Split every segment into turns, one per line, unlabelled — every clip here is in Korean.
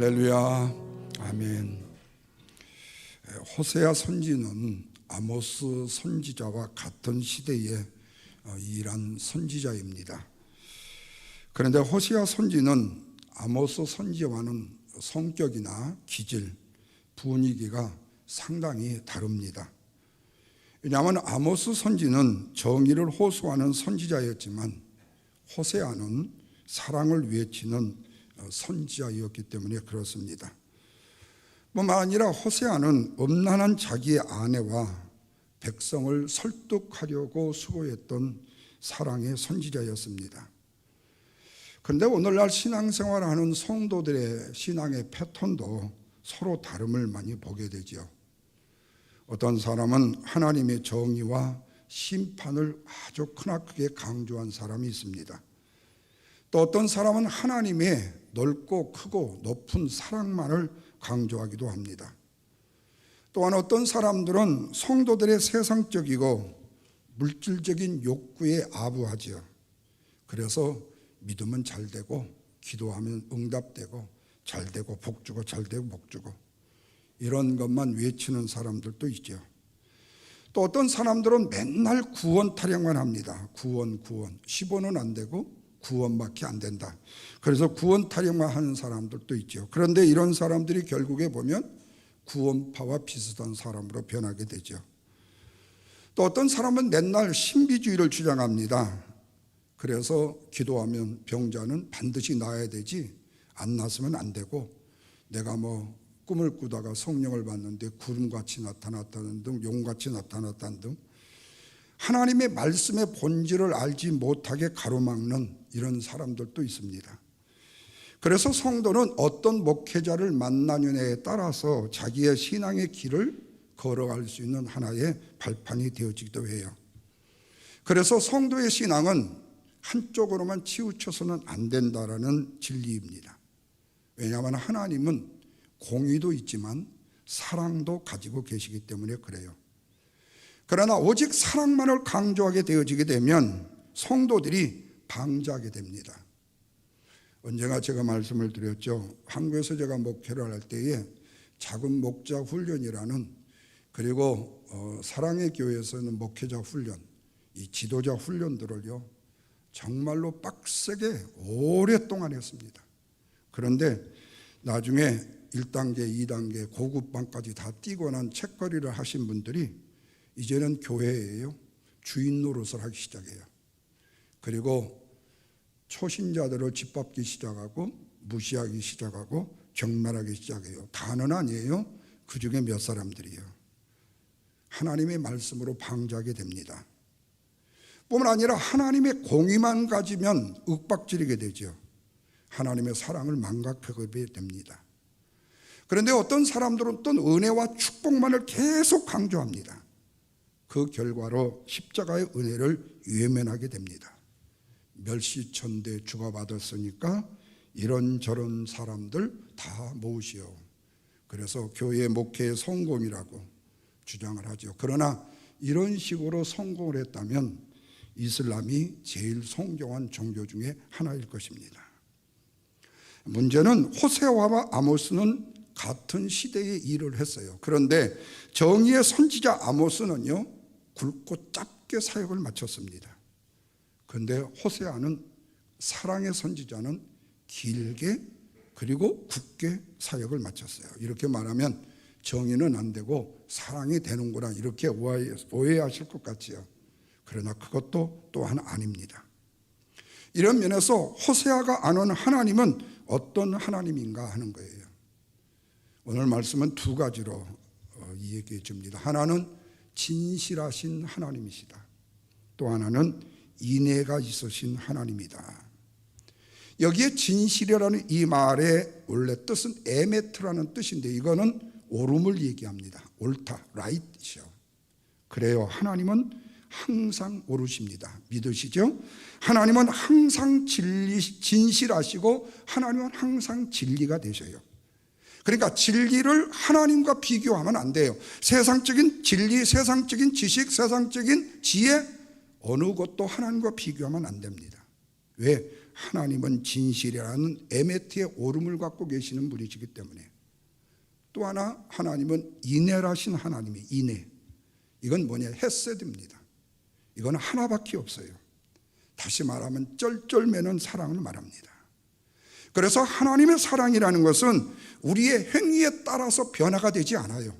할렐루야, 아멘. 호세아 선지는 아모스 선지자와 같은 시대에 일한 선지자입니다. 그런데 호세아 선지는 아모스 선지와는 성격이나 기질, 분위기가 상당히 다릅니다. 왜냐하면 아모스 선지는 정의를 호소하는 선지자였지만 호세아는 사랑을 외치는 선지자였기 때문에 그렇습니다. 뿐만 아니라 호세아는 엄난한 자기의 아내와 백성을 설득하려고 수고했던 사랑의 선지자였습니다. 그런데 오늘날 신앙생활하는 성도들의 신앙의 패턴도 서로 다름을 많이 보게 되죠. 어떤 사람은 하나님의 정의와 심판을 아주 크나크게 강조한 사람이 있습니다. 또 어떤 사람은 하나님의 넓고 크고 높은 사랑만을 강조하기도 합니다. 또한 어떤 사람들은 성도들의 세상적이고 물질적인 욕구에 아부하지요. 그래서 믿으면 잘 되고 기도하면 응답되고 잘 되고 복 주고 잘 되고 복 주고 이런 것만 외치는 사람들도 있죠. 또 어떤 사람들은 맨날 구원 타령만 합니다. 구원 10원은 안 되고 9원밖에 안 된다. 그래서 구원 타령만 하는 사람들도 있죠. 그런데 이런 사람들이 결국에 보면 구원파와 비슷한 사람으로 변하게 되죠. 또 어떤 사람은 맨날 신비주의를 주장합니다. 그래서 기도하면 병자는 반드시 나아야 되지 안 났으면 안 되고, 내가 꿈을 꾸다가 성령을 봤는데 구름같이 나타났다는 등 용같이 나타났다는 등 하나님의 말씀의 본질을 알지 못하게 가로막는 이런 사람들도 있습니다. 그래서 성도는 어떤 목회자를 만나느냐에 따라서 자기의 신앙의 길을 걸어갈 수 있는 하나의 발판이 되어지기도 해요. 그래서 성도의 신앙은 한쪽으로만 치우쳐서는 안 된다라는 진리입니다. 왜냐하면 하나님은 공의도 있지만 사랑도 가지고 계시기 때문에 그래요. 그러나 오직 사랑만을 강조하게 되어지게 되면 성도들이 방자하게 됩니다. 언젠가 제가 말씀을 드렸죠. 한국에서 제가 목회를 할 때에 작은 목자 훈련이라는, 그리고 사랑의 교회에서는 목회자 훈련, 이 지도자 훈련들을요 정말로 빡세게 오랫동안 했습니다. 그런데 나중에 1단계, 2단계, 고급반까지 다 뛰고 난 책거리를 하신 분들이 이제는 교회예요. 주인 노릇을 하기 시작해요. 그리고 초신자들을 짓밟기 시작하고 무시하기 시작하고 경멸하기 시작해요. 다는 아니에요. 그 중에 몇 사람들이요. 하나님의 말씀으로 방자하게 됩니다. 뿐만 아니라 하나님의 공의만 가지면 윽박지르게 되죠. 하나님의 사랑을 망각하게 됩니다. 그런데 어떤 사람들은 또 은혜와 축복만을 계속 강조합니다. 그 결과로 십자가의 은혜를 외면하게 됩니다. 멸시천대 주가 받았으니까 이런저런 사람들 다 모으시오. 그래서 교회 목회의 성공이라고 주장을 하죠. 그러나 이런 식으로 성공을 했다면 이슬람이 제일 성공한 종교 중에 하나일 것입니다. 문제는 호세아와 아모스는 같은 시대에 일을 했어요. 그런데 정의의 선지자 아모스는요 굵고 짧게 사역을 마쳤습니다. 그런데 호세아는, 사랑의 선지자는 길게 그리고 굳게 사역을 마쳤어요. 이렇게 말하면 정의는 안 되고 사랑이 되는구나 이렇게 오해하실 것 같지요. 그러나 그것도 또한 아닙니다. 이런 면에서 호세아가 아는 하나님은 어떤 하나님인가 하는 거예요. 오늘 말씀은 두 가지로 이야기해 줍니다. 하나는 진실하신 하나님이시다. 또 하나는 인애가 있으신 하나님이다. 여기에 진실이라는 이 말의 원래 뜻은 에메트라는 뜻인데 이거는 옳음을 얘기합니다. 옳다, 라이트죠. 그래요. 하나님은 항상 옳으십니다. 믿으시죠? 하나님은 항상 진실하시고 하나님은 항상 진리가 되셔요. 그러니까 진리를 하나님과 비교하면 안 돼요. 세상적인 진리, 세상적인 지식, 세상적인 지혜 어느 것도 하나님과 비교하면 안 됩니다. 왜? 하나님은 진실이라는 에메트의 오름을 갖고 계시는 분이시기 때문에, 또 하나 하나님은 인애라신 하나님이 인애, 이건 뭐냐, 헤세드입니다. 이건 하나밖에 없어요. 다시 말하면 쩔쩔매는 사랑을 말합니다. 그래서 하나님의 사랑이라는 것은 우리의 행위에 따라서 변화가 되지 않아요.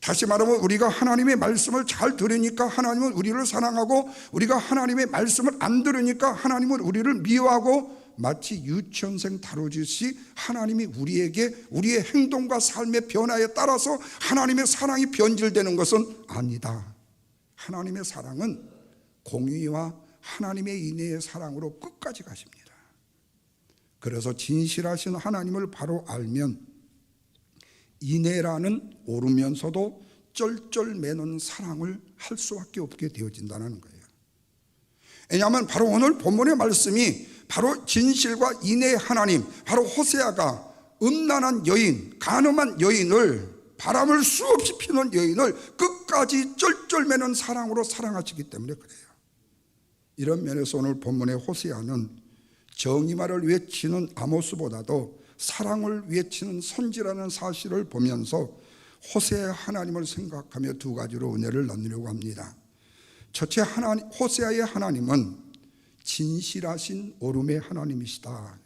다시 말하면 우리가 하나님의 말씀을 잘 들으니까 하나님은 우리를 사랑하고, 우리가 하나님의 말씀을 안 들으니까 하나님은 우리를 미워하고, 마치 유치원생 다루듯이 하나님이 우리에게 우리의 행동과 삶의 변화에 따라서 하나님의 사랑이 변질되는 것은 아니다. 하나님의 사랑은 공의와 하나님의 인애의 사랑으로 끝까지 가십니다. 그래서 진실하신 하나님을 바로 알면 인애라는 오르면서도 쩔쩔매는 사랑을 할 수밖에 없게 되어진다는 거예요. 왜냐하면 바로 오늘 본문의 말씀이 바로 진실과 인애의 하나님, 바로 호세아가 음란한 여인, 간음한 여인을, 바람을 수없이 피는 여인을 끝까지 쩔쩔매는 사랑으로 사랑하시기 때문에 그래요. 이런 면에서 오늘 본문의 호세아는 정의말을 외치는 아모스보다도 사랑을 외치는 선지라는 사실을 보면서 호세아의 하나님을 생각하며 두 가지로 은혜를 나누려고 합니다. 첫째, 호세아의 하나님은 진실하신 오름의 하나님이시다.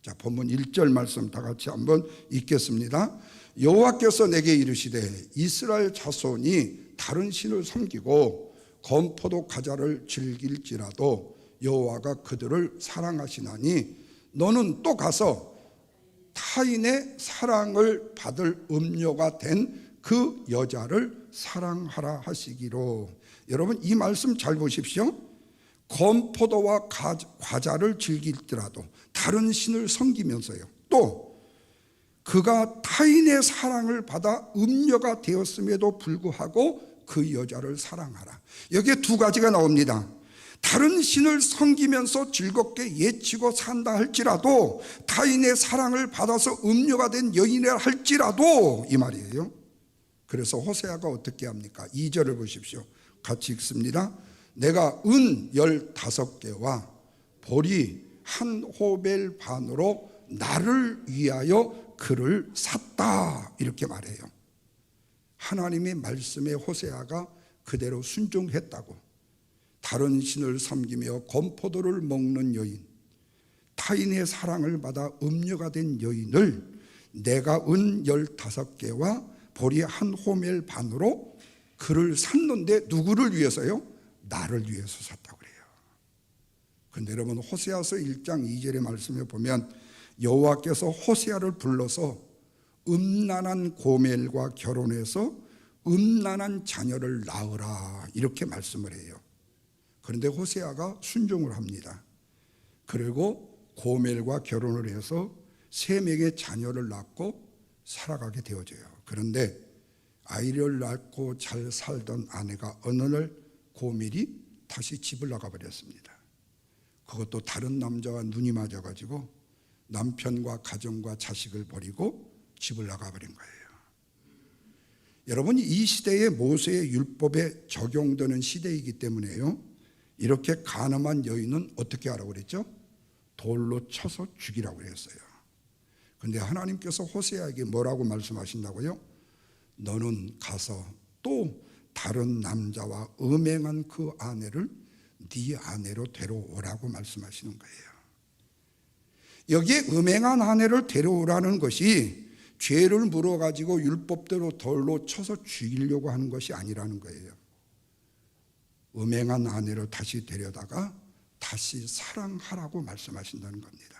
자, 본문 1절 말씀 다 같이 한번 읽겠습니다. 여호와께서 내게 이르시되 이스라엘 자손이 다른 신을 섬기고 건포도 과자를 즐길지라도 여호와가 그들을 사랑하시나니 너는 또 가서 타인의 사랑을 받을 음료가 된 그 여자를 사랑하라 하시기로. 여러분, 이 말씀 잘 보십시오. 건포도와 과자를 즐길지라도, 다른 신을 섬기면서요, 또 그가 타인의 사랑을 받아 음료가 되었음에도 불구하고 그 여자를 사랑하라. 여기에 두 가지가 나옵니다. 다른 신을 섬기면서 즐겁게 예치고 산다 할지라도, 타인의 사랑을 받아서 음료가 된 여인이라 할지라도, 이 말이에요. 그래서 호세아가 어떻게 합니까? 2절을 보십시오. 같이 읽습니다. 내가 은 15개와 보리 한 호벨 반으로 나를 위하여 그를 샀다, 이렇게 말해요. 하나님의 말씀에 호세아가 그대로 순종했다고. 다른 신을 섬기며 건포도를 먹는 여인, 타인의 사랑을 받아 음료가 된 여인을 내가 은 15개와 보리 한 호멜 반으로 그를 샀는데, 누구를 위해서요? 나를 위해서 샀다고 그래요. 그런데 여러분, 호세아서 1장 2절의 말씀에 보면 여호와께서 호세아를 불러서 음란한 고멜과 결혼해서 음란한 자녀를 낳으라, 이렇게 말씀을 해요. 그런데 호세아가 순종을 합니다. 그리고 고멜과 결혼을 해서 3명의 자녀를 낳고 살아가게 되어져요. 그런데 아이를 낳고 잘 살던 아내가 어느 날 고멜이 다시 집을 나가버렸습니다. 그것도 다른 남자와 눈이 맞아가지고 남편과 가정과 자식을 버리고 집을 나가버린 거예요. 여러분이 이 시대에 모세의 율법에 적용되는 시대이기 때문에요, 이렇게 간음한 여인은 어떻게 하라고 그랬죠? 돌로 쳐서 죽이라고 그랬어요. 그런데 하나님께서 호세아에게 뭐라고 말씀하신다고요? 너는 가서 또 다른 남자와 음행한 그 아내를 네 아내로 데려오라고 말씀하시는 거예요. 여기에 음행한 아내를 데려오라는 것이 죄를 물어가지고 율법대로 돌로 쳐서 죽이려고 하는 것이 아니라는 거예요. 음행한 아내를 다시 데려다가 다시 사랑하라고 말씀하신다는 겁니다.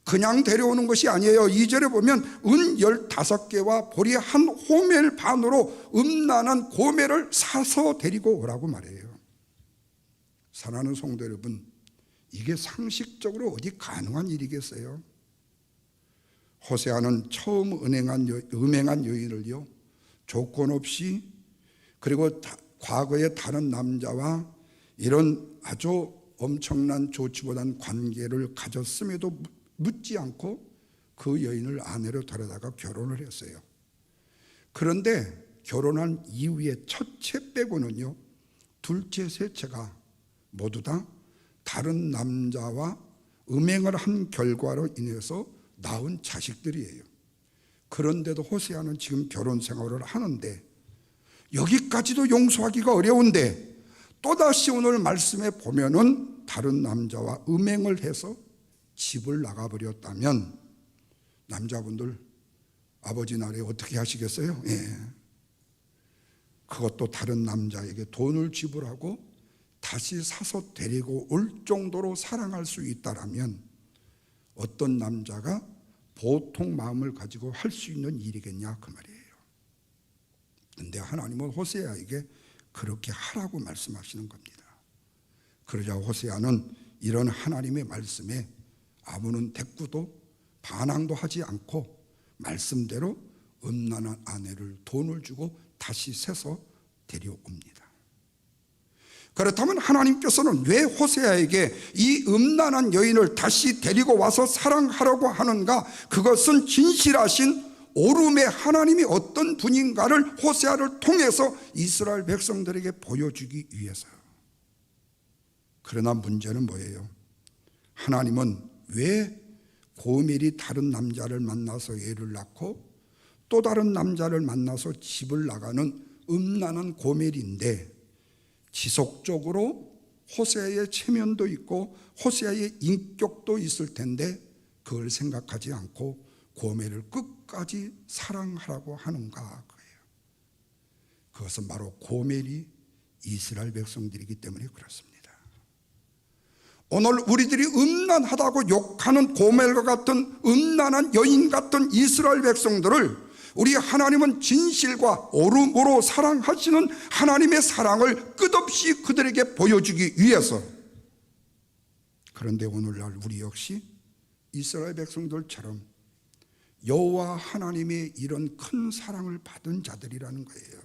그냥 데려오는 것이 아니에요. 2절에 보면 은 15개와 보리 한 호멜 반으로 음란한 고멜을 사서 데리고 오라고 말해요. 사랑하는 성도 여러분, 이게 상식적으로 어디 가능한 일이겠어요? 호세아는 처음 음행한 여인을요, 조건 없이, 그리고 과거에 다른 남자와 이런 아주 엄청난 좋지못한 관계를 가졌음에도 묻지 않고 그 여인을 아내로 데려다가 결혼을 했어요. 그런데 결혼한 이후에 첫째 빼고는요, 둘째, 셋째가 모두 다 다른 남자와 음행을 한 결과로 인해서 낳은 자식들이에요. 그런데도 호세아는 지금 결혼 생활을 하는데 여기까지도 용서하기가 어려운데 또다시 오늘 말씀에 보면은 다른 남자와 음행을 해서 집을 나가버렸다면 남자분들 아버지 날에 어떻게 하시겠어요? 예. 그것도 다른 남자에게 돈을 지불하고 다시 사서 데리고 올 정도로 사랑할 수 있다라면 어떤 남자가 보통 마음을 가지고 할 수 있는 일이겠냐 그 말이에요. 그런데 하나님은 호세아에게 그렇게 하라고 말씀하시는 겁니다. 그러자 호세아는 이런 하나님의 말씀에 아무런 대꾸도 반항도 하지 않고 말씀대로 음란한 아내를 돈을 주고 다시 세서 데려옵니다. 그렇다면 하나님께서는 왜 호세아에게 이 음란한 여인을 다시 데리고 와서 사랑하라고 하는가? 그것은 진실하신 오름의 하나님이 어떤 분인가를 호세아를 통해서 이스라엘 백성들에게 보여주기 위해서요. 그러나 문제는 뭐예요? 하나님은 왜 고멜이 다른 남자를 만나서 애를 낳고 또 다른 남자를 만나서 집을 나가는 음란한 고멜인데 지속적으로 호세아의 체면도 있고 호세아의 인격도 있을 텐데 그걸 생각하지 않고 고멜을 끝까지 사랑하라고 하는가 그예요. 그것은 바로 고멜이 이스라엘 백성들이기 때문에 그렇습니다. 오늘 우리들이 음란하다고 욕하는 고멜과 같은 음란한 여인 같은 이스라엘 백성들을 우리 하나님은 진실과 오름으로 사랑하시는 하나님의 사랑을 끝없이 그들에게 보여주기 위해서. 그런데 오늘날 우리 역시 이스라엘 백성들처럼 여호와 하나님의 이런 큰 사랑을 받은 자들이라는 거예요.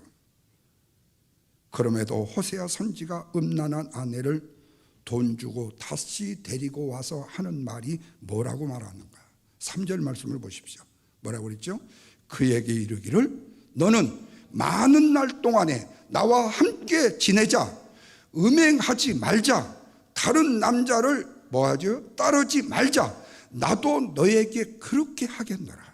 그럼에도 호세아 선지가 음란한 아내를 돈 주고 다시 데리고 와서 하는 말이 뭐라고 말하는가? 3절 말씀을 보십시오. 뭐라고 그랬죠? 그에게 이르기를 너는 많은 날 동안에 나와 함께 지내자, 음행하지 말자, 다른 남자를 뭐하죠? 따르지 말자, 나도 너에게 그렇게 하겠노라.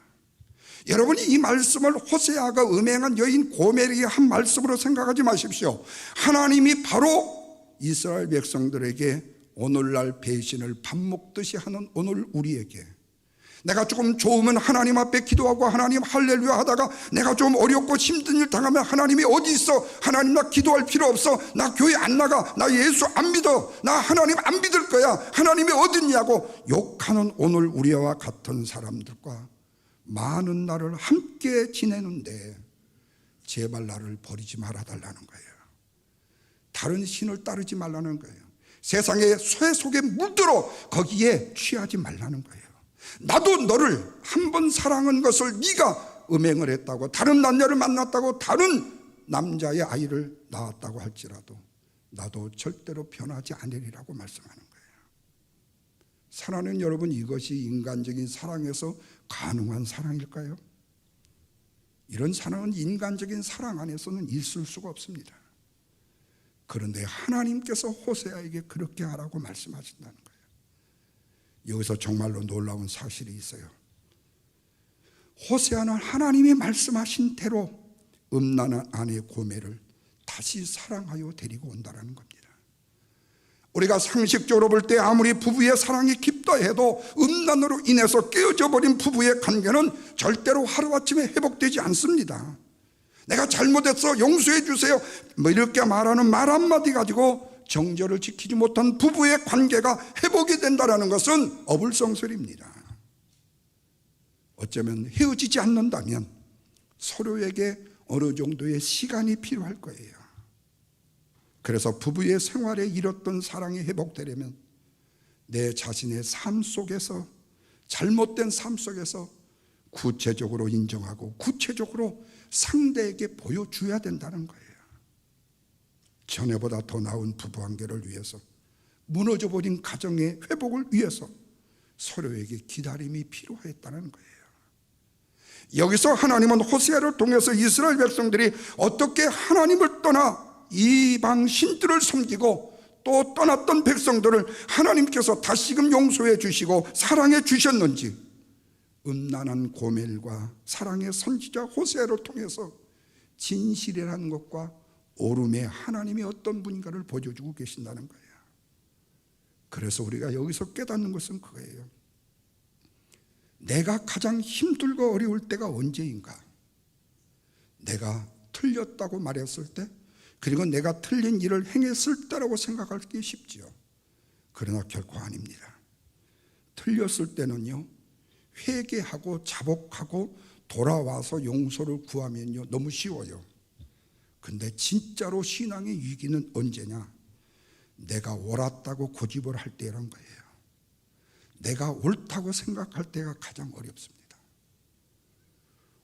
여러분이 이 말씀을 호세아가 음행한 여인 고멜에게 한 말씀으로 생각하지 마십시오. 하나님이 바로 이스라엘 백성들에게 오늘날 배신을 밥 먹듯이 하는 오늘 우리에게, 내가 조금 좋으면 하나님 앞에 기도하고 하나님 할렐루야 하다가 내가 좀 어렵고 힘든 일 당하면 하나님이 어디 있어? 하나님 나 기도할 필요 없어. 나 교회 안 나가. 나 예수 안 믿어. 나 하나님 안 믿을 거야. 하나님이 어디 있냐고 욕하는 오늘 우리와 같은 사람들과 많은 날을 함께 지내는데 제발 나를 버리지 말아달라는 거예요. 다른 신을 따르지 말라는 거예요. 세상의 쇠 속에 물들어 거기에 취하지 말라는 거예요. 나도 너를 한 번 사랑한 것을 네가 음행을 했다고, 다른 남자를 만났다고, 다른 남자의 아이를 낳았다고 할지라도 나도 절대로 변하지 않으리라고 말씀하는 거예요. 사랑하는 여러분, 이것이 인간적인 사랑에서 가능한 사랑일까요? 이런 사랑은 인간적인 사랑 안에서는 있을 수가 없습니다. 그런데 하나님께서 호세아에게 그렇게 하라고 말씀하신다는 거예요. 여기서 정말로 놀라운 사실이 있어요. 호세아는 하나님이 말씀하신 대로 음란한 아내 고멜을 다시 사랑하여 데리고 온다는 겁니다. 우리가 상식적으로 볼 때 아무리 부부의 사랑이 깊다 해도 음란으로 인해서 깨어져 버린 부부의 관계는 절대로 하루아침에 회복되지 않습니다. 내가 잘못했어 용서해 주세요 뭐 이렇게 말하는 말 한마디 가지고 정절을 지키지 못한 부부의 관계가 회복이 된다는 것은 어불성설입니다. 어쩌면 헤어지지 않는다면 서로에게 어느 정도의 시간이 필요할 거예요. 그래서 부부의 생활에 잃었던 사랑이 회복되려면 내 자신의 삶 속에서, 잘못된 삶 속에서 구체적으로 인정하고 구체적으로 상대에게 보여줘야 된다는 거예요. 전에보다 더 나은 부부관계를 위해서, 무너져버린 가정의 회복을 위해서 서로에게 기다림이 필요했다는 거예요. 여기서 하나님은 호세아를 통해서 이스라엘 백성들이 어떻게 하나님을 떠나 이방 신들을 섬기고 또 떠났던 백성들을 하나님께서 다시금 용서해 주시고 사랑해 주셨는지 음란한 고멜과 사랑의 선지자 호세아를 통해서 진실이라는 것과 오름의 하나님이 어떤 분인가를 보여주고 계신다는 거예요. 그래서 우리가 여기서 깨닫는 것은 그거예요. 내가 가장 힘들고 어려울 때가 언제인가? 내가 틀렸다고 말했을 때, 그리고 내가 틀린 일을 행했을 때라고 생각하기 쉽지요. 그러나 결코 아닙니다. 틀렸을 때는요, 회개하고 자복하고 돌아와서 용서를 구하면요 너무 쉬워요. 근데 진짜로 신앙의 위기는 언제냐? 내가 옳았다고 고집을 할 때란 거예요. 내가 옳다고 생각할 때가 가장 어렵습니다.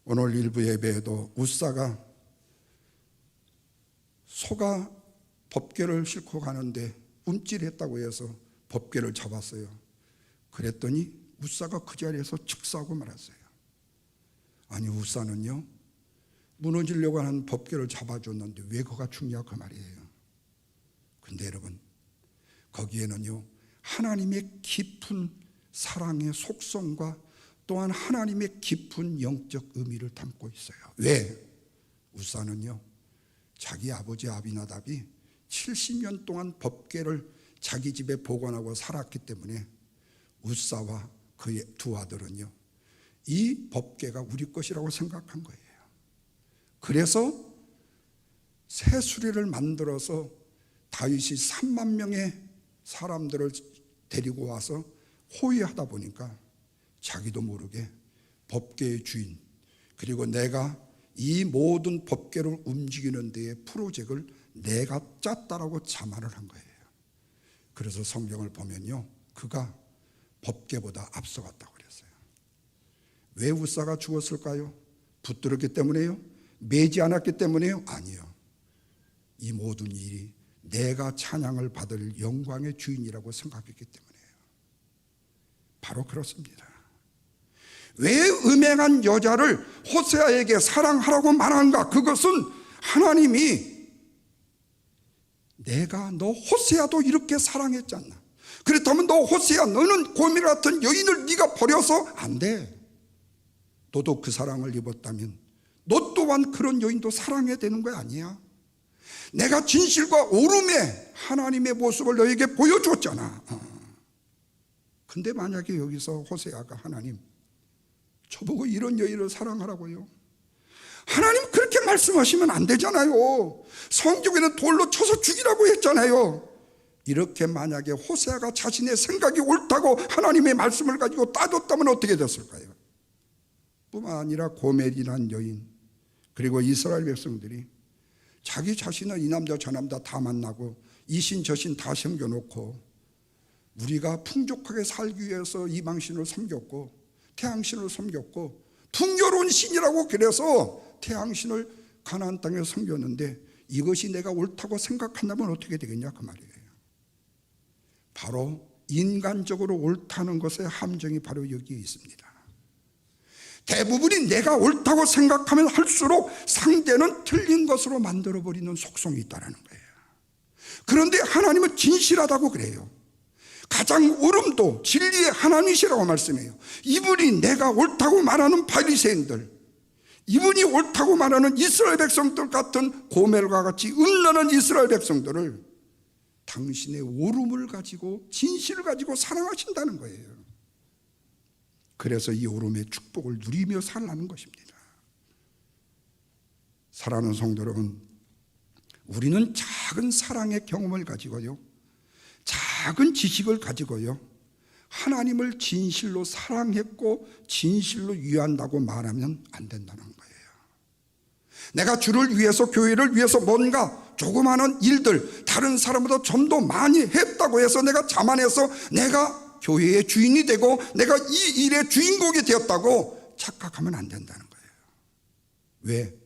오늘 일부 예배에도 우사가 소가 법궤를 싣고 가는데 움찔했다고 해서 법궤를 잡았어요. 그랬더니 우사가 그 자리에서 즉사하고 말았어요. 아니, 우사는요 무너지려고 하는 법궤를 잡아줬는데 왜 그가 중요하고 그 말이에요. 근데 여러분, 거기에는요 하나님의 깊은 사랑의 속성과 또한 하나님의 깊은 영적 의미를 담고 있어요. 왜? 우사는요 자기 아버지 아비나답이 70년 동안 법궤를 자기 집에 보관하고 살았기 때문에 우사와 그의 두 아들은요 이 법궤가 우리 것이라고 생각한 거예요. 그래서 새수리를 만들어서 다윗이 3만 명의 사람들을 데리고 와서 호위하다 보니까 자기도 모르게 법궤의 주인, 그리고 내가 이 모든 법궤를 움직이는 데에 프로젝트를 내가 짰다라고 자만을 한 거예요. 그래서 성경을 보면요 그가 법궤보다 앞서갔다고 그랬어요. 왜 우사가 죽었을까요? 붙들었기 때문에요? 매지 않았기 때문에요? 아니요. 이 모든 일이 내가 찬양을 받을 영광의 주인이라고 생각했기 때문이에요. 바로 그렇습니다. 왜 음행한 여자를 호세아에게 사랑하라고 말한가? 그것은 하나님이 내가 너 호세아도 이렇게 사랑했잖아. 그렇다면 너 호세아, 너는 고멜 같은 여인을 네가 버려서 안 돼. 너도 그 사랑을 입었다면 너 또한 그런 여인도 사랑해야 되는 거 아니야? 내가 진실과 오름의 하나님의 모습을 너에게 보여줬잖아. 근데 만약에 여기서 호세아가 하나님 저보고 이런 여인을 사랑하라고요? 하나님 그렇게 말씀하시면 안 되잖아요. 성경에는 돌로 쳐서 죽이라고 했잖아요. 이렇게 만약에 호세아가 자신의 생각이 옳다고 하나님의 말씀을 가지고 따졌다면 어떻게 됐을까요? 뿐만 아니라 고멜이란 여인, 그리고 이스라엘 백성들이 자기 자신은 이 남자 저 남자 다 만나고 이신 저신 다 섬겨놓고 우리가 풍족하게 살기 위해서 이방신을 섬겼고 태양신을 섬겼고 풍요로운 신이라고 그래서 태양신을 가나안 땅에 섬겼는데 이것이 내가 옳다고 생각한다면 어떻게 되겠냐 그 말이에요. 바로 인간적으로 옳다는 것의 함정이 바로 여기에 있습니다. 대부분이 내가 옳다고 생각하면 할수록 상대는 틀린 것으로 만들어버리는 속성이 있다는 거예요. 그런데 하나님은 진실하다고 그래요. 가장 옳음도 진리의 하나님이시라고 말씀해요. 이분이 내가 옳다고 말하는 바리새인들, 이분이 옳다고 말하는 이스라엘 백성들 같은 고멜과 같이 음란한 이스라엘 백성들을 당신의 옳음을 가지고 진실을 가지고 사랑하신다는 거예요. 그래서 이 오름의 축복을 누리며 살라는 것입니다. 사랑하는 성도 여러분, 우리는 작은 사랑의 경험을 가지고요, 작은 지식을 가지고요, 하나님을 진실로 사랑했고 진실로 위한다고 말하면 안 된다는 거예요. 내가 주를 위해서, 교회를 위해서 뭔가 조그마한 일들 다른 사람보다 좀 더 많이 했다고 해서 내가 자만해서 내가 교회의 주인이 되고 내가 이 일의 주인공이 되었다고 착각하면 안 된다는 거예요. 왜?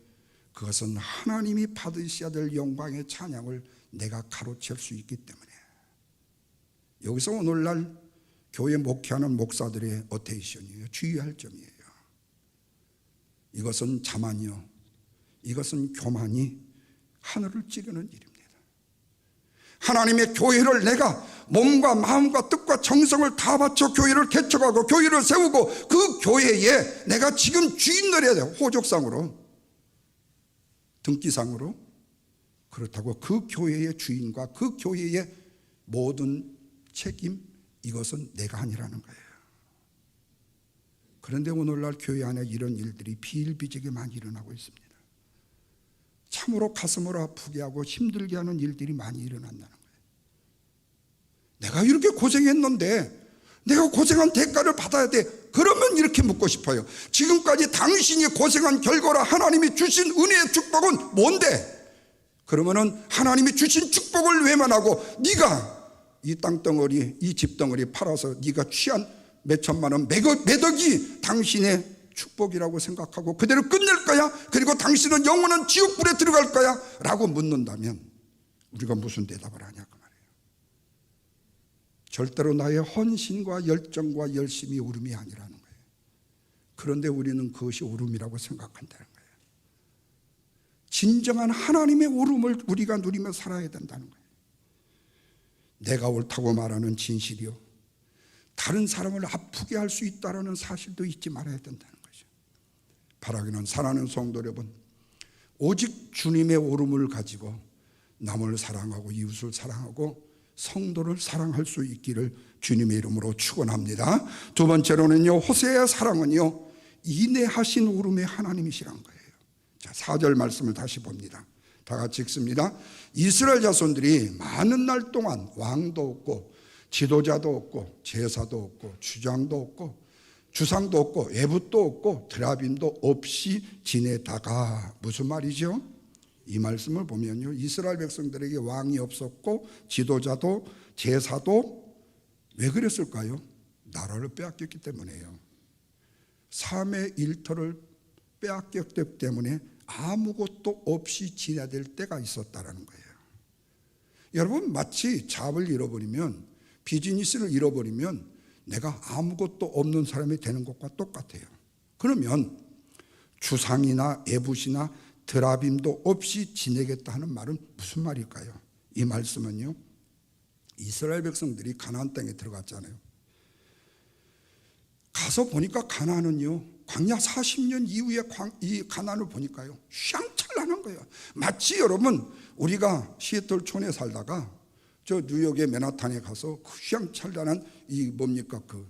그것은 하나님이 받으셔야 될 영광의 찬양을 내가 가로챌 수 있기 때문에. 여기서 오늘날 교회 목회하는 목사들의 어테이션이에요. 주의할 점이에요. 이것은 자만이요, 이것은 교만이 하늘을 찌르는 일입니다. 하나님의 교회를 내가 몸과 마음과 뜻과 정성을 다 바쳐 교회를 개척하고 교회를 세우고 그 교회에 내가 지금 주인을 해야 돼요. 호족상으로, 등기상으로. 그렇다고 그 교회의 주인과 그 교회의 모든 책임, 이것은 내가 아니라는 거예요. 그런데 오늘날 교회 안에 이런 일들이 비일비재하게 많이 일어나고 있습니다. 참으로 가슴을 아프게 하고 힘들게 하는 일들이 많이 일어난다는 거예요. 내가 이렇게 고생했는데 내가 고생한 대가를 받아야 돼. 그러면 이렇게 묻고 싶어요. 지금까지 당신이 고생한 결과로 하나님이 주신 은혜의 축복은 뭔데? 그러면은 하나님이 주신 축복을 외면하고 네가 이 땅덩어리, 이 집덩어리 팔아서 네가 취한 몇 천만 원 매덕이 당신의 축복이라고 생각하고 그대로 끝낼 거야? 그리고 당신은 영원한 지옥불에 들어갈 거야? 라고 묻는다면 우리가 무슨 대답을 하냐 그 말이에요. 절대로 나의 헌신과 열정과 열심이 오름이 아니라는 거예요. 그런데 우리는 그것이 오름이라고 생각한다는 거예요. 진정한 하나님의 오름을 우리가 누리며 살아야 된다는 거예요. 내가 옳다고 말하는 진실이요, 다른 사람을 아프게 할 수 있다는 사실도 잊지 말아야 된다는 거죠. 바라기는 사랑하는 성도 여러분, 오직 주님의 오름을 가지고 남을 사랑하고 이웃을 사랑하고 성도를 사랑할 수 있기를 주님의 이름으로 축원합니다. 두 번째로는요, 호세의 사랑은요, 인내하신 오름의 하나님이시란 거예요. 자, 4절 말씀을 다시 봅니다. 다 같이 읽습니다. 이스라엘 자손들이 많은 날 동안 왕도 없고 지도자도 없고 제사도 없고 주장도 없고 주상도 없고 애붓도 없고 드라빔도 없이 지내다가, 무슨 말이죠? 이 말씀을 보면요, 이스라엘 백성들에게 왕이 없었고 지도자도 제사도 왜 그랬을까요? 나라를 빼앗겼기 때문에요. 삶의 일터를 빼앗겼기 때문에 아무것도 없이 지내야 될 때가 있었다는 거예요. 여러분, 마치 잡을 잃어버리면, 비즈니스를 잃어버리면 내가 아무것도 없는 사람이 되는 것과 똑같아요. 그러면 주상이나 애붓이나 드라빔도 없이 지내겠다 하는 말은 무슨 말일까요? 이 말씀은요, 이스라엘 백성들이 가나안 땅에 들어갔잖아요. 가서 보니까 가나안은요, 광야 40년 이후에 이 가나안을 보니까요, 휘황찬란한 거예요. 마치 여러분, 우리가 시애틀촌에 살다가 저 뉴욕의 맨하탄에 가서 그 휘황찬란한 이 뭡니까 그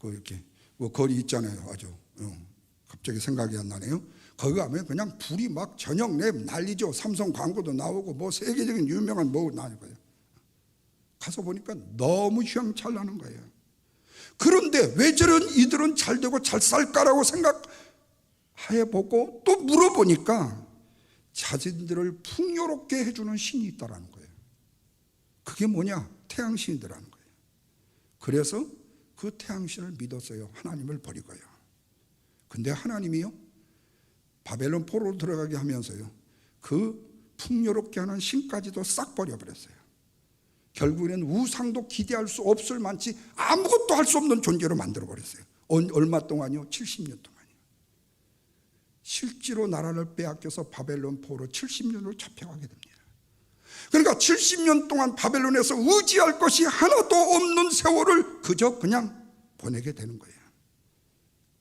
이렇게 뭐 거리 있잖아요. 아주 갑자기 생각이 안 나네요. 거기 가면 그냥 불이 막 저녁 내 난리죠. 삼성 광고도 나오고 뭐 세계적인 유명한 뭐 나올 거예요. 가서 보니까 너무 휘황찬란한 거예요. 그런데 왜 저런 이들은 잘 되고 잘 살까라고 생각해보고 또 물어보니까 자신들을 풍요롭게 해주는 신이 있다라는 거예요. 그게 뭐냐? 태양신이더라는 거예요. 그래서 그 태양신을 믿었어요. 하나님을 버리고요. 근데 하나님이요, 바벨론 포로로 들어가게 하면서요, 그 풍요롭게 하는 신까지도 싹 버려버렸어요. 결국에는 우상도 기대할 수 없을 만치 아무것도 할 수 없는 존재로 만들어버렸어요. 얼마 동안이요? 70년 동안이요. 실제로 나라를 빼앗겨서 바벨론 포로 70년으로 잡혀가게 됩니다. 그러니까 70년 동안 바벨론에서 의지할 것이 하나도 없는 세월을 그저 그냥 보내게 되는 거예요.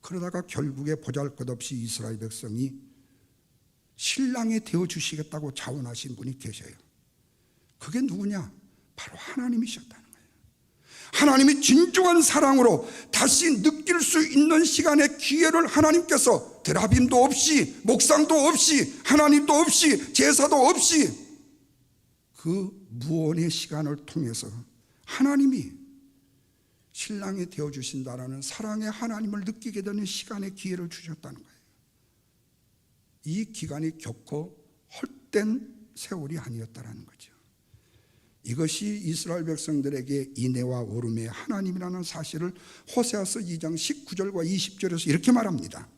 그러다가 결국에 보잘것없이 이스라엘 백성이 신랑이 되어주시겠다고 자원하신 분이 계셔요. 그게 누구냐? 바로 하나님이셨다는 거예요. 하나님이 진정한 사랑으로 다시 느낄 수 있는 시간의 기회를 하나님께서 드라빔도 없이, 목상도 없이, 하나님도 없이, 제사도 없이 그 무언의 시간을 통해서 하나님이 신랑이 되어주신다라는 사랑의 하나님을 느끼게 되는 시간의 기회를 주셨다는 거예요. 이 기간이 결코 헛된 세월이 아니었다라는 거죠. 이것이 이스라엘 백성들에게 인애와 오름의 하나님이라는 사실을 호세아서 2장 19절과 20절에서 이렇게 말합니다.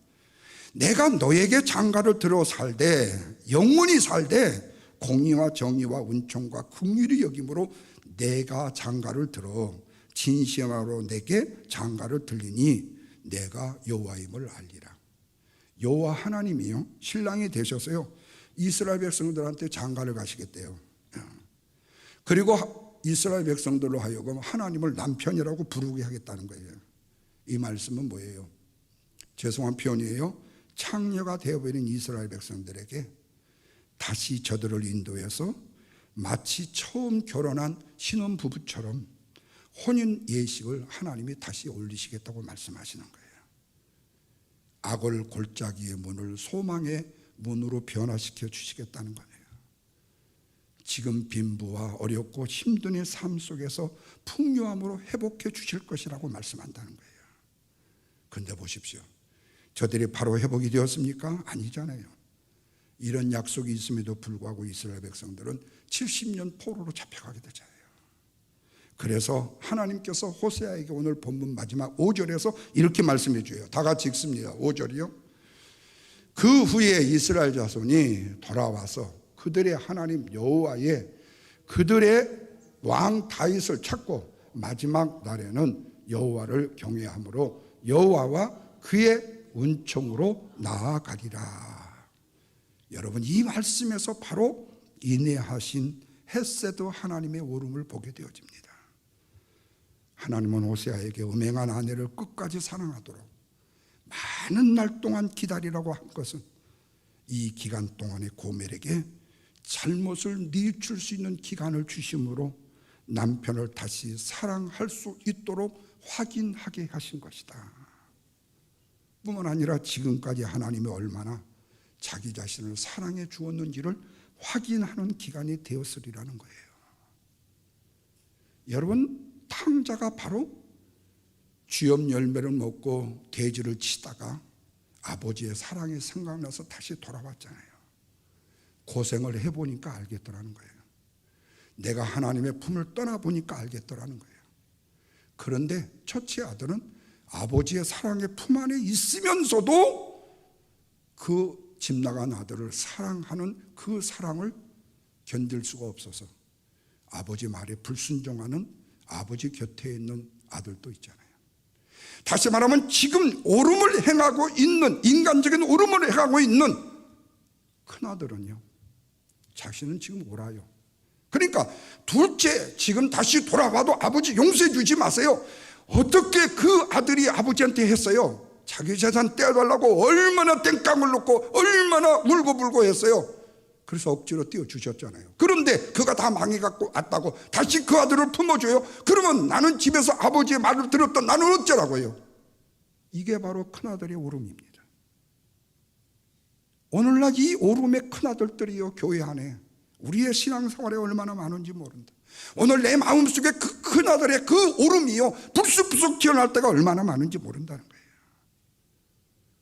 내가 너에게 장가를 들어 살되 영원히 살되 공의와 정의와 은총과 긍휼히 여김으로 내가 장가를 들어 진심으로 내게 장가를 들리니 내가 여호와임을 알리라. 여호와 하나님이요, 신랑이 되셔서요, 이스라엘 백성들한테 장가를 가시겠대요. 그리고 이스라엘 백성들로 하여금 하나님을 남편이라고 부르게 하겠다는 거예요. 이 말씀은 뭐예요? 죄송한 표현이에요. 창녀가 되어버린 이스라엘 백성들에게 다시 저들을 인도해서 마치 처음 결혼한 신혼부부처럼 혼인 예식을 하나님이 다시 올리시겠다고 말씀하시는 거예요. 악을 골짜기의 문을 소망의 문으로 변화시켜 주시겠다는 거예요. 지금 빈부와 어렵고 힘든 이 삶 속에서 풍요함으로 회복해 주실 것이라고 말씀한다는 거예요. 그런데 보십시오. 저들이 바로 회복이 되었습니까? 아니잖아요. 이런 약속이 있음에도 불구하고 이스라엘 백성들은 70년 포로로 잡혀가게 되잖아요. 그래서 하나님께서 호세아에게 오늘 본문 마지막 5절에서 이렇게 말씀해 줘요. 다 같이 읽습니다. 5절이요. 그 후에 이스라엘 자손이 돌아와서 그들의 하나님 여호와의 그들의 왕 다윗을 찾고 마지막 날에는 여호와를 경외함으로 여호와와 그의 은총으로 나아가리라. 여러분, 이 말씀에서 바로 인내하신 헤세드 하나님의 오름을 보게 되어집니다. 하나님은 호세아에게 음행한 아내를 끝까지 사랑하도록 많은 날 동안 기다리라고 한 것은 이 기간 동안에 고멜에게 잘못을 뉘우칠 수 있는 기간을 주심으로 남편을 다시 사랑할 수 있도록 확인하게 하신 것이다. 뿐만 아니라 지금까지 하나님이 얼마나 자기 자신을 사랑해 주었는지를 확인하는 기간이 되었으리라는 거예요. 여러분, 탕자가 바로 쥐염 열매를 먹고 돼지를 치다가 아버지의 사랑이 생각나서 다시 돌아왔잖아요. 고생을 해보니까 알겠더라는 거예요. 내가 하나님의 품을 떠나보니까 알겠더라는 거예요. 그런데 첫째 아들은 아버지의 사랑의 품 안에 있으면서도 그 집 나간 아들을 사랑하는 그 사랑을 견딜 수가 없어서 아버지 말에 불순종하는 아버지 곁에 있는 아들도 있잖아요. 다시 말하면 지금 오름을 행하고 있는, 인간적인 오름을 행하고 있는 큰아들은요, 자신은 지금 옳아요. 그러니까 둘째, 지금 다시 돌아와도 아버지 용서해 주지 마세요. 어떻게 그 아들이 아버지한테 했어요? 자기 재산 떼어달라고 얼마나 땡깡을 놓고 얼마나 울고불고 했어요. 그래서 억지로 띄워주셨잖아요. 그런데 그가 다 망해갖고 왔다고 다시 그 아들을 품어줘요? 그러면 나는 집에서 아버지의 말을 들었던 나는 어쩌라고요? 이게 바로 큰아들의 오름입니다. 오늘날 이 오름의 큰아들들이요, 교회 안에 우리의 신앙생활에 얼마나 많은지 모른다. 오늘 내 마음속에 그 큰아들의 그 오름이요, 불쑥불쑥 튀어나올 때가 얼마나 많은지 모른다는 거예요.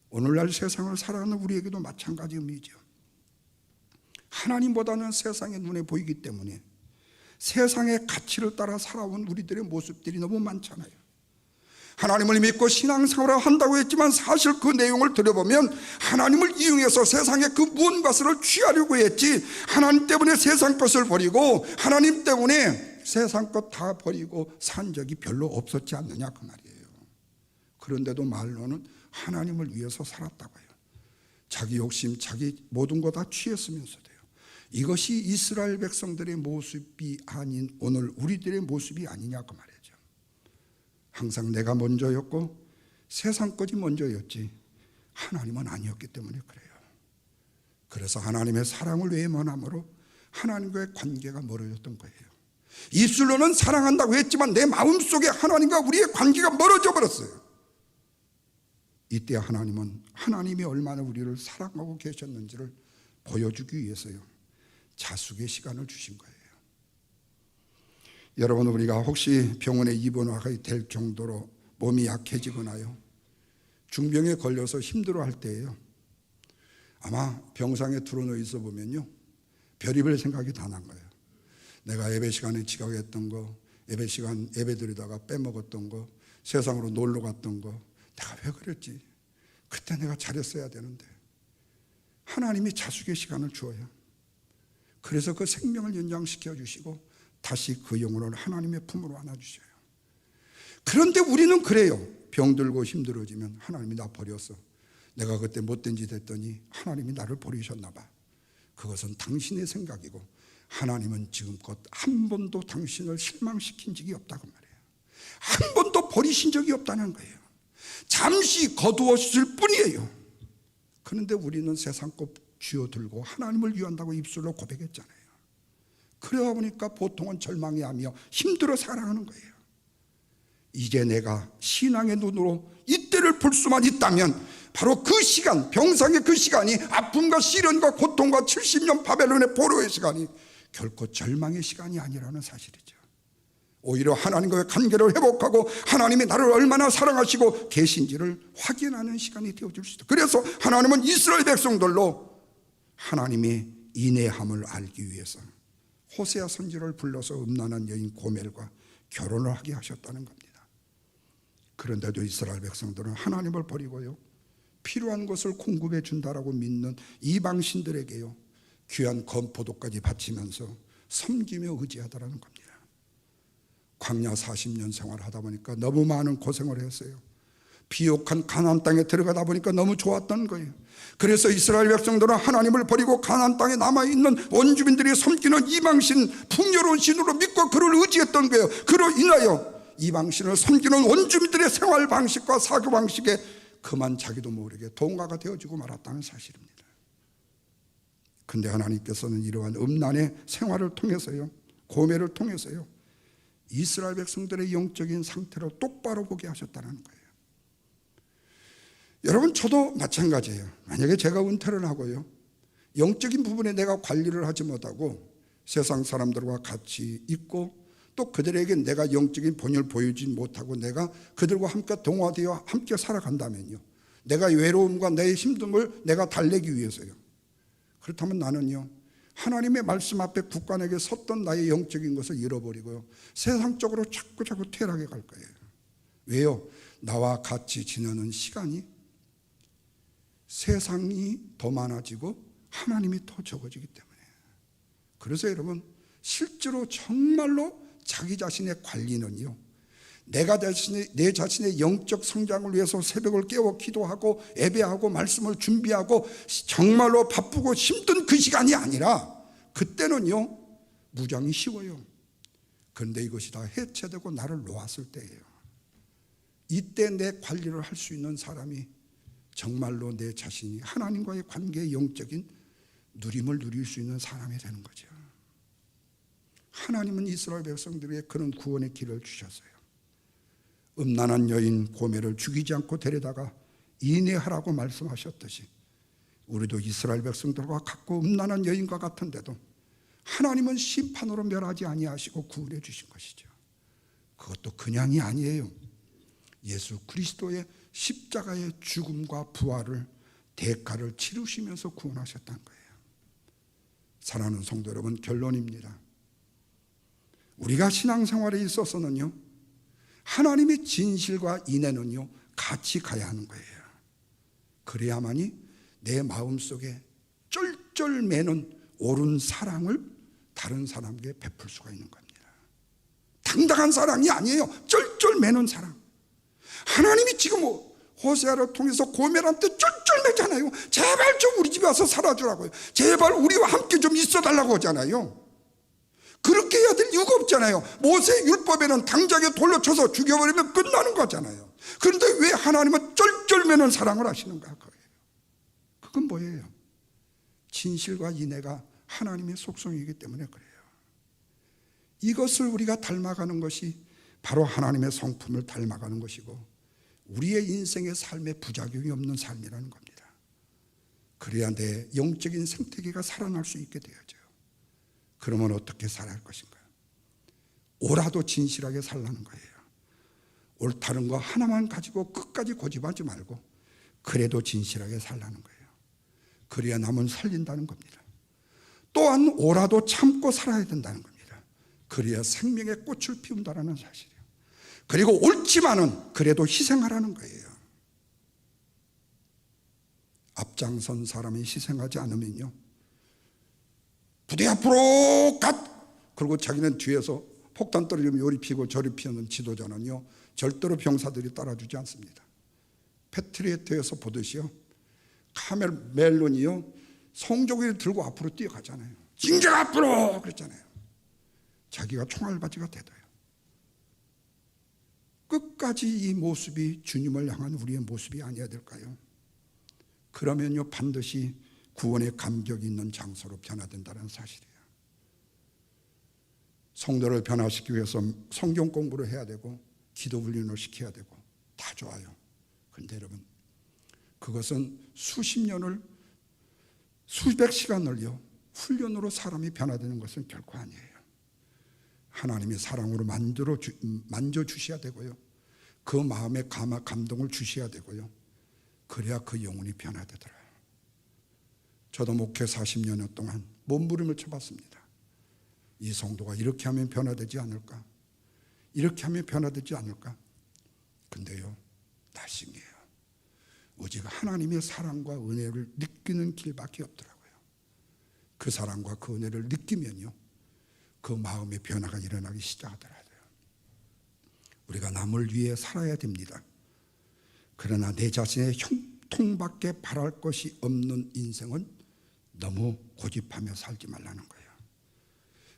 오늘날 세상을 살아가는 우리에게도 마찬가지 의미죠. 하나님보다는 세상의 눈에 보이기 때문에 세상의 가치를 따라 살아온 우리들의 모습들이 너무 많잖아요. 하나님을 믿고 신앙생활을 한다고 했지만 사실 그 내용을 들여보면 하나님을 이용해서 세상의 그 무언가를 취하려고 했지, 하나님 때문에 세상 것을 버리고 하나님 때문에 세상 것 다 버리고 산 적이 별로 없었지 않느냐 그 말이에요. 그런데도 말로는 하나님을 위해서 살았다고 해요. 자기 욕심, 자기 모든 거 다 취했으면서도요. 이것이 이스라엘 백성들의 모습이 아닌 오늘 우리들의 모습이 아니냐 그 말이죠. 항상 내가 먼저였고 세상 것이 먼저였지 하나님은 아니었기 때문에 그래요. 그래서 하나님의 사랑을 외면함으로 하나님과의 관계가 멀어졌던 거예요. 입술로는 사랑한다고 했지만 내 마음속에 하나님과 우리의 관계가 멀어져 버렸어요. 이때 하나님은 하나님이 얼마나 우리를 사랑하고 계셨는지를 보여주기 위해서요, 자숙의 시간을 주신 거예요. 여러분, 우리가 혹시 병원에 입원하게 될 정도로 몸이 약해지거나요, 중병에 걸려서 힘들어할 때예요, 아마 병상에 들어누워 있어 보면요, 별의별 생각이 다 난 거예요. 내가 예배 시간에 지각했던 거, 예배 시간 예배 드리다가 빼먹었던 거, 세상으로 놀러 갔던 거, 내가 왜 그랬지? 그때 내가 잘했어야 되는데. 하나님이 자숙의 시간을 주어요. 그래서 그 생명을 연장시켜 주시고 다시 그 영혼을 하나님의 품으로 안아주셔요. 그런데 우리는 그래요. 병들고 힘들어지면 하나님이 나 버렸어. 내가 그때 못된 짓 했더니 하나님이 나를 버리셨나 봐. 그것은 당신의 생각이고 하나님은 지금껏 한 번도 당신을 실망시킨 적이 없다고 말해요. 한 번도 버리신 적이 없다는 거예요. 잠시 거두었을 뿐이에요. 그런데 우리는 세상 것 쥐어들고 하나님을 위한다고 입술로 고백했잖아요. 그러다 보니까 보통은 절망해하며 힘들어 살아가는 거예요. 이제 내가 신앙의 눈으로 이때를 볼 수만 있다면 바로 그 시간, 병상의 그 시간이 아픔과 시련과 고통과 70년 바벨론의 포로의 시간이 결코 절망의 시간이 아니라는 사실이죠. 오히려 하나님과의 관계를 회복하고 하나님이 나를 얼마나 사랑하시고 계신지를 확인하는 시간이 되어줄 수 있다. 그래서 하나님은 이스라엘 백성들로 하나님의 인내함을 알기 위해서 호세아 선지자를 불러서 음란한 여인 고멜과 결혼을 하게 하셨다는 겁니다. 그런데도 이스라엘 백성들은 하나님을 버리고요, 필요한 것을 공급해 준다라고 믿는 이방신들에게요 귀한 건포도까지 바치면서 섬기며 의지하다라는 겁니다. 광야 40년 생활하다 보니까 너무 많은 고생을 했어요. 비옥한 가나안 땅에 들어가다 보니까 너무 좋았던 거예요. 그래서 이스라엘 백성들은 하나님을 버리고 가나안 땅에 남아있는 원주민들이 섬기는 이방신, 풍요로운 신으로 믿고 그를 의지했던 거예요. 그로 인하여 이방신을 섬기는 원주민들의 생활 방식과 사고 방식에 그만 자기도 모르게 동화가 되어지고 말았다는 사실입니다. 근데 하나님께서는 이러한 음란의 생활을 통해서요, 고매를 통해서요, 이스라엘 백성들의 영적인 상태를 똑바로 보게 하셨다는 거예요. 여러분, 저도 마찬가지예요. 만약에 제가 은퇴를 하고요, 영적인 부분에 내가 관리를 하지 못하고 세상 사람들과 같이 있고 또 그들에게 내가 영적인 본연을 보이지 못하고 내가 그들과 함께 동화되어 함께 살아간다면요, 내가 외로움과 내 힘듦을 내가 달래기 위해서요, 그렇다면 나는요, 하나님의 말씀 앞에 굳건하게 섰던 나의 영적인 것을 잃어버리고요, 세상적으로 자꾸 퇴락해 갈 거예요. 왜요? 나와 같이 지내는 시간이 세상이 더 많아지고 하나님이 더 적어지기 때문에. 그래서 여러분, 실제로 정말로 자기 자신의 관리는요, 내 자신의 영적 성장을 위해서 새벽을 깨워 기도하고 예배하고 말씀을 준비하고 정말로 바쁘고 힘든 그 시간이 아니라, 그때는요 무장이 쉬워요. 그런데 이것이 다 해체되고 나를 놓았을 때예요. 이때 내 관리를 할 수 있는 사람이 정말로 내 자신이 하나님과의 관계의 영적인 누림을 누릴 수 있는 사람이 되는 거죠. 하나님은 이스라엘 백성들에게 그런 구원의 길을 주셨어요. 음란한 여인 고멜을 죽이지 않고 데려다가 인내하라고 말씀하셨듯이 우리도 이스라엘 백성들과 같고 음란한 여인과 같은데도 하나님은 심판으로 멸하지 아니하시고 구원해 주신 것이죠. 그것도 그냥이 아니에요. 예수 그리스도의 십자가의 죽음과 부활을 대가를 치르시면서 구원하셨다는 거예요. 사랑하는 성도 여러분, 결론입니다. 우리가 신앙생활에 있어서는요, 하나님의 진실과 인내는요 같이 가야 하는 거예요. 그래야만이 내 마음속에 쩔쩔 매는 옳은 사랑을 다른 사람에게 베풀 수가 있는 겁니다. 당당한 사랑이 아니에요. 쩔쩔 매는 사랑. 하나님이 지금 호세아를 통해서 고멜한테 쩔쩔 매잖아요. 제발 좀 우리 집에 와서 살아주라고요. 제발 우리와 함께 좀 있어달라고 하잖아요. 그렇게 해야 될 이유가 없잖아요. 모세 율법에는 당장에 돌로 쳐서 죽여버리면 끝나는 거잖아요. 그런데 왜 하나님은 쩔쩔매는 사랑을 하시는가? 그건 뭐예요? 진실과 인애가 하나님의 속성이기 때문에 그래요. 이것을 우리가 닮아가는 것이 바로 하나님의 성품을 닮아가는 것이고 우리의 인생의 삶에 부작용이 없는 삶이라는 겁니다. 그래야 내 영적인 생태계가 살아날 수 있게 되어져요. 그러면 어떻게 살아야 할 것인가요? 옳아도 진실하게 살라는 거예요. 옳다는 거 하나만 가지고 끝까지 고집하지 말고 그래도 진실하게 살라는 거예요. 그래야 남은 살린다는 겁니다. 또한 옳아도 참고 살아야 된다는 겁니다. 그래야 생명의 꽃을 피운다는 사실이에요. 그리고 옳지만은 그래도 희생하라는 거예요. 앞장선 사람이 희생하지 않으면요, 부대 앞으로 갓! 그리고 자기는 뒤에서 폭탄 떨어지면 요리 피고 저리 피우는 지도자는요 절대로 병사들이 따라주지 않습니다. 패트리어트에서 보듯이요, 카멜론이요 성조기를 들고 앞으로 뛰어가잖아요. 징적 앞으로 그랬잖아요. 자기가 총알바지가 되어요. 끝까지 이 모습이 주님을 향한 우리의 모습이 아니어야 될까요? 그러면요 반드시 구원의 감격이 있는 장소로 변화된다는 사실이에요. 성도를 변화시키기 위해서 성경 공부를 해야 되고 기도 훈련을 시켜야 되고 다 좋아요. 그런데 여러분 그것은 수십 년을 수백 시간을요 훈련으로 사람이 변화되는 것은 결코 아니에요. 하나님의 사랑으로 만져주셔야 되고요. 그 마음에 감동을 주셔야 되고요. 그래야 그 영혼이 변화되더라고요. 저도 목회 40년 동안 몸부림을 쳐봤습니다. 이 성도가 이렇게 하면 변화되지 않을까? 이렇게 하면 변화되지 않을까? 근데요 날씬해요. 오직 하나님의 사랑과 은혜를 느끼는 길밖에 없더라고요. 그 사랑과 그 은혜를 느끼면요 그 마음의 변화가 일어나기 시작하더라고요. 우리가 남을 위해 살아야 됩니다. 그러나 내 자신의 형통밖에 바랄 것이 없는 인생은 너무 고집하며 살지 말라는 거예요.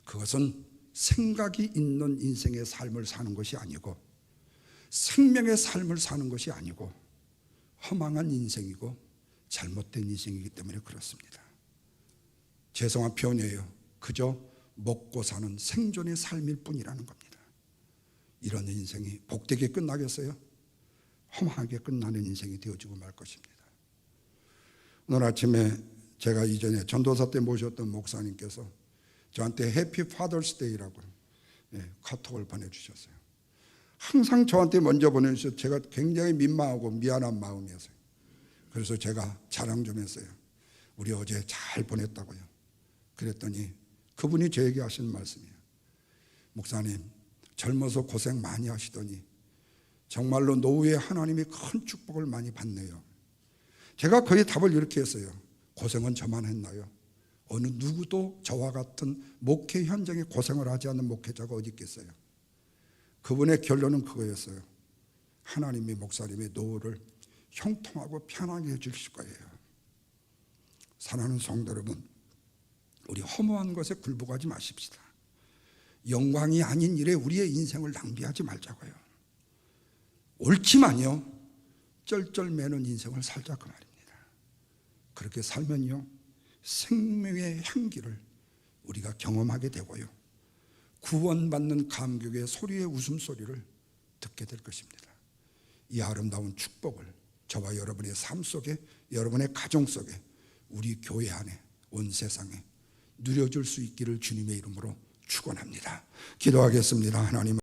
그것은 생각이 있는 인생의 삶을 사는 것이 아니고 생명의 삶을 사는 것이 아니고 허망한 인생이고 잘못된 인생이기 때문에 그렇습니다. 죄송한 표현이에요. 그저 먹고 사는 생존의 삶일 뿐이라는 겁니다. 이런 인생이 복되게 끝나겠어요? 험하게 끝나는 인생이 되어지고 말 것입니다. 오늘 아침에 제가 이전에 전도사 때 모셨던 목사님께서 저한테 해피 파더스 데이라고 카톡을 보내주셨어요. 항상 저한테 먼저 보내주셔서 제가 굉장히 민망하고 미안한 마음이었어요. 그래서 제가 자랑 좀 했어요. 우리 어제 잘 보냈다고요. 그랬더니 그분이 저에게 하시는 말씀이에요. 목사님 젊어서 고생 많이 하시더니 정말로 노후에 하나님이 큰 축복을 많이 받네요. 제가 거의 답을 이렇게 했어요. 고생은 저만 했나요? 어느 누구도 저와 같은 목회 현장에 고생을 하지 않는 목회자가 어디 있겠어요? 그분의 결론은 그거였어요. 하나님이 목사님의 노후를 형통하고 편하게 해주실 거예요. 사랑하는 성도 여러분, 우리 허무한 것에 굴복하지 마십시다. 영광이 아닌 일에 우리의 인생을 낭비하지 말자고요. 옳지만요 쩔쩔매는 인생을 살자 그 말입니다. 그렇게 살면요 생명의 향기를 우리가 경험하게 되고요 구원받는 감격의 소리의 웃음소리를 듣게 될 것입니다. 이 아름다운 축복을 저와 여러분의 삶 속에 여러분의 가정 속에 우리 교회 안에 온 세상에 누려줄 수 있기를 주님의 이름으로 축원합니다. 기도하겠습니다. 하나님